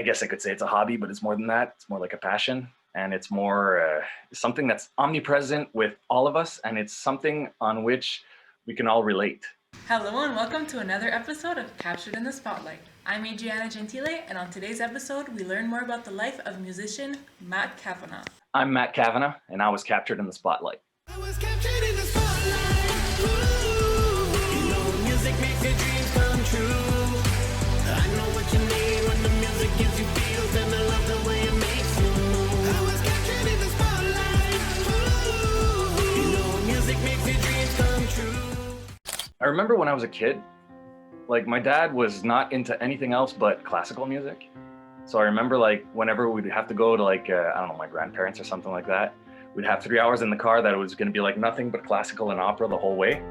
I guess I could say it's a hobby, but it's more than that. It's more like a passion, and it's more something that's omnipresent with all of us, and it's something on which we can all relate. Hello and welcome to another episode of Captured in the Spotlight. I'm Adriana Gentile, and on today's episode, we learn more about the life of musician Matt Cavana. I'm Matt Cavana, and I was captured in the spotlight. I was captured in the spotlight. Ooh, you know music makes your dreams come true. I know what you need when the music gives you feels, and I love the way it makes you move. I was captured in the spotlight. Ooh, you know music makes your dreams come true. I remember when I was a kid, like my dad was not into anything else but classical music. So I remember like whenever we'd have to go to like, I don't know, my grandparents or something like that, we'd have 3 hours in the car that it was going to be like nothing but classical and opera the whole way.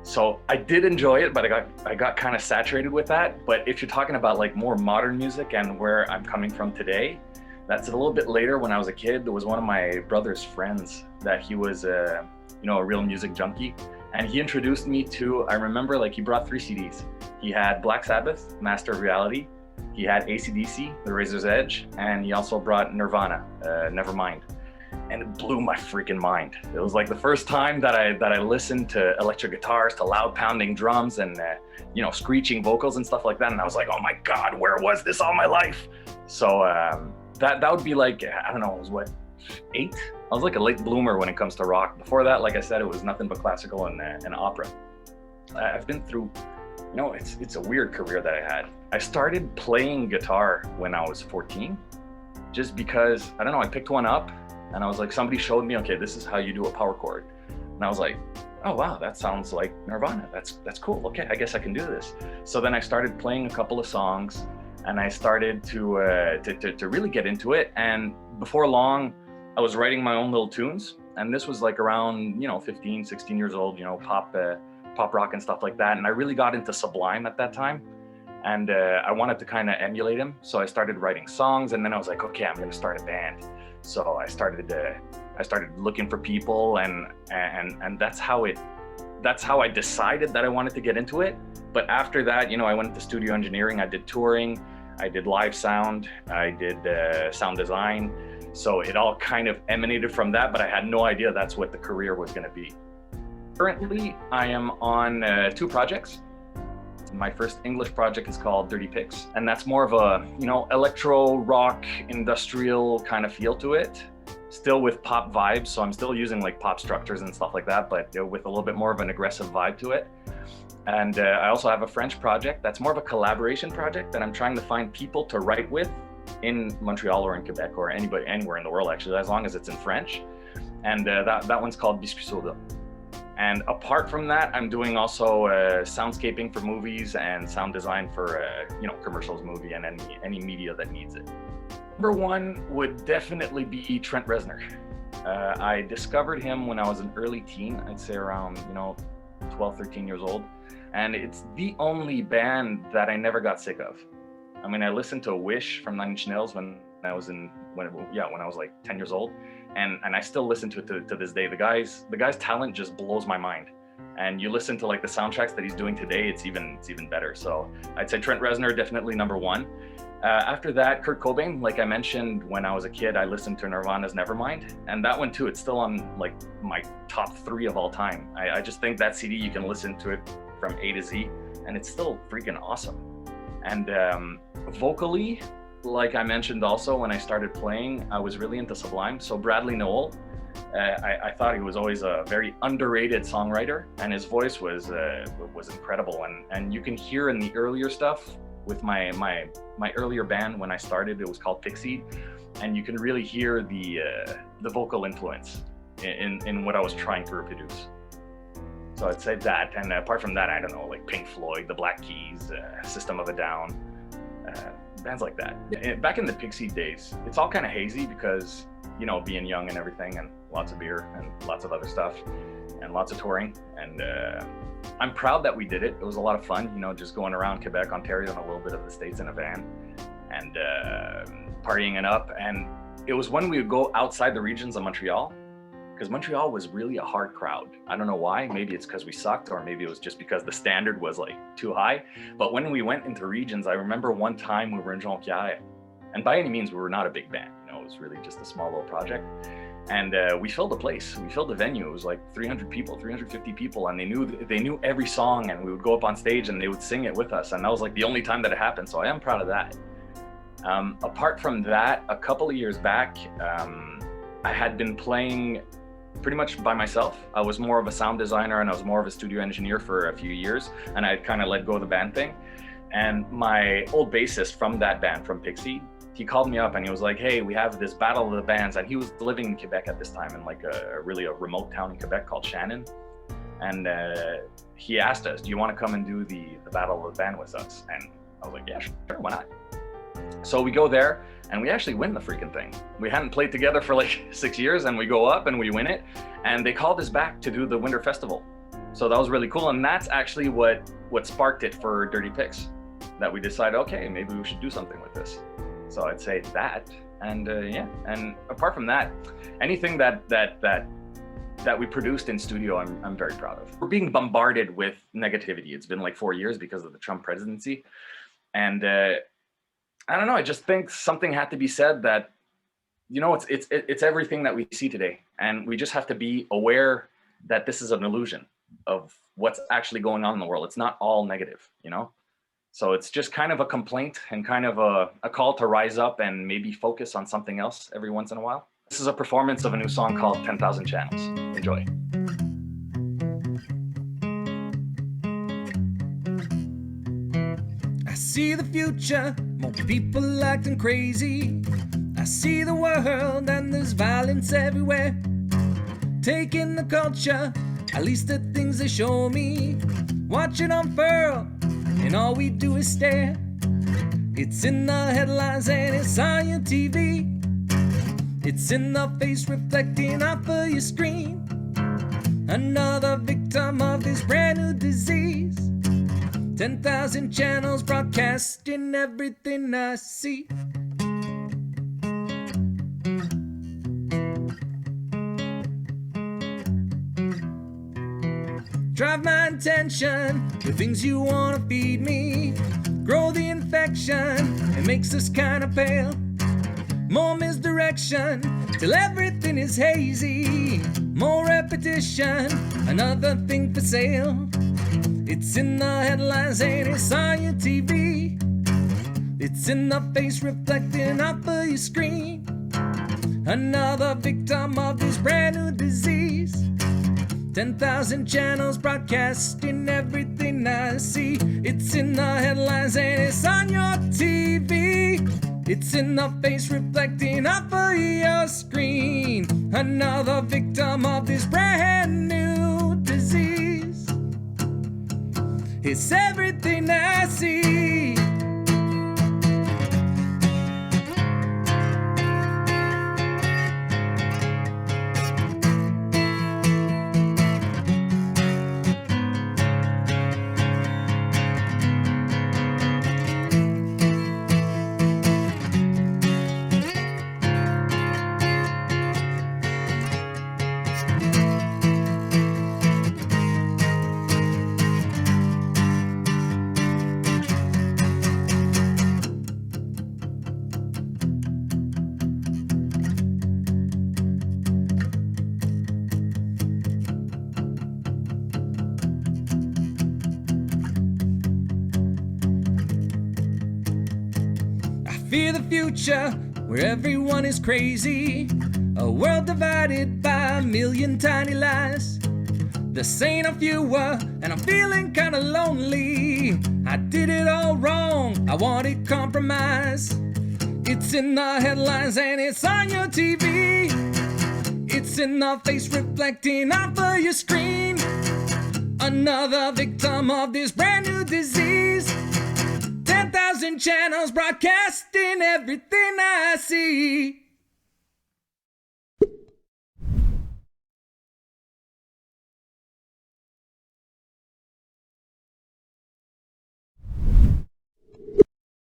So I did enjoy it, but I got kind of saturated with that. But if you're talking about like more modern music and where I'm coming from today, that's a little bit later. When I was a kid, there was one of my brother's friends that he was, a real music junkie. And he introduced me to, I remember like he brought 3 CDs. He had Black Sabbath, Master of Reality. He had AC/DC, The Razor's Edge, and he also brought Nirvana, Nevermind. And it blew my freaking mind. It was like the first time that I listened to electric guitars, to loud pounding drums and screeching vocals and stuff like that. And I was like, oh my God, where was this all my life? So that would be like, I don't know, it was what, 8? I was like a late bloomer when it comes to rock. Before that, like I said, it was nothing but classical and opera. I've been through, it's a weird career that I had. I started playing guitar when I was 14, just because, I don't know, I picked one up and I was like, somebody showed me, okay, this is how you do a power chord. And I was like, oh wow, that sounds like Nirvana. That's cool. Okay, I guess I can do this. So then I started playing a couple of songs and I started to really get into it. And before long, I was writing my own little tunes. And this was like around, 15, 16 years old, pop rock and stuff like that. And I really got into Sublime at that time. And I wanted to kind of emulate him. So I started writing songs, and then I was like, okay, I'm going to start a band. So I started looking for people, and that's how I decided that I wanted to get into it. But after that, I went into studio engineering. I did touring, I did live sound, I did sound design. So it all kind of emanated from that, but I had no idea that's what the career was going to be. Currently, I am on 2 projects. My first English project is called Dirty Picks, and that's more of a, electro rock, industrial kind of feel to it, still with pop vibes. So I'm still using like pop structures and stuff like that, but with a little bit more of an aggressive vibe to it. And I also have a French project that's more of a collaboration project that I'm trying to find people to write with in Montreal or in Quebec or anywhere in the world, actually, as long as it's in French. And that one's called Biscuit Soda. And apart from that, I'm doing also soundscaping for movies and sound design for commercials, movie, and any media that needs it. Number 1 would definitely be Trent Reznor. I discovered him when I was an early teen, I'd say around 12, 13 years old, and it's the only band that I never got sick of. I mean, I listened to Wish from Nine Inch Nails when I was like 10 years old. And I still listen to it to this day. The guy's talent just blows my mind. And you listen to like the soundtracks that he's doing today, it's even better. So I'd say Trent Reznor, definitely number 1. After that, Kurt Cobain, like I mentioned, when I was a kid, I listened to Nirvana's Nevermind. And that one too, it's still on like my top 3 of all time. I just think that CD, you can listen to it from A to Z, and it's still freaking awesome. And vocally, like I mentioned also, when I started playing, I was really into Sublime. So Bradley Nowell, I thought he was always a very underrated songwriter, and his voice was incredible. And you can hear in the earlier stuff with my earlier band when I started, it was called Pixie, and you can really hear the vocal influence in what I was trying to reproduce. So I'd say that, and apart from that, I don't know, like Pink Floyd, the Black Keys, System of a Down, bands like that. Back in the Pixie days, it's all kind of hazy because, being young and everything, and lots of beer and lots of other stuff and lots of touring. And I'm proud that we did it. It was a lot of fun, just going around Quebec, Ontario, and a little bit of the States in a van and partying it up. And it was when we would go outside the regions of Montreal, because Montreal was really a hard crowd. I don't know why. Maybe it's because we sucked, or maybe it was just because the standard was like too high. But when we went into regions, I remember one time we were in Jonquière, And by any means, we were not a big band. You know, it was really just a small little project. And we filled the place. We filled the venue. It was like 300 people, 350 people, and they knew every song. And we would go up on stage and they would sing it with us. And that was like the only time that it happened. So I am proud of that. Apart from that, a couple of years back, I had been playing pretty much by myself. I was more of a sound designer and I was more of a studio engineer for a few years. And I kind of let go of the band thing. And my old bassist from that band, from Pixie, he called me up and he was like, hey, we have this battle of the bands. And he was living in Quebec at this time, in like a really remote town in Quebec called Shannon. And he asked us, do you want to come and do the battle of the band with us? And I was like, yeah, sure, why not? So we go there and we actually win the freaking thing. We hadn't played together for like 6 years, and we go up and we win it. And they called us back to do the Winter Festival. So that was really cool. And that's actually what sparked it for Dirty Pics, that we decided, okay, maybe we should do something with this. So I'd say that, and yeah. And apart from that, anything that we produced in studio, I'm very proud of. We're being bombarded with negativity. It's been like 4 years because of the Trump presidency. And I don't know, I just think something had to be said that, you know, it's everything that we see today. And we just have to be aware that this is an illusion of what's actually going on in the world. It's not all negative, you know? So it's just kind of a complaint and kind of a call to rise up and maybe focus on something else every once in a while. This is a performance of a new song called 10,000 Channels. Enjoy. I see the future, more people acting crazy. I see the world and there's violence everywhere. Taking the culture, at least the things they show me. Watch it unfurl, and all we do is stare. It's in the headlines and it's on your TV. It's in the face reflecting off of your screen. Another victim of this brand new disease. 10,000 channels broadcasting everything I see. Drive my attention with things you wanna feed me. Grow the infection, it makes us kinda pale. More misdirection, till everything is hazy. More repetition, another thing for sale. It's in the headlines and it's on your TV. It's in the face reflecting off of your screen. Another victim of this brand new disease. 10,000 channels broadcasting everything I see. It's in the headlines and it's on your TV. It's in the face reflecting off of your screen. Another victim of this brand new disease. It's everything I see. Fear the future where everyone is crazy. A world divided by a million tiny lies. The sane are fewer and I'm feeling kinda lonely. I did it all wrong, I wanted compromise. It's in the headlines and it's on your TV. It's in the face reflecting off of your screen. Another victim of this brand new disease. 10,000 channels broadcasting everything I see.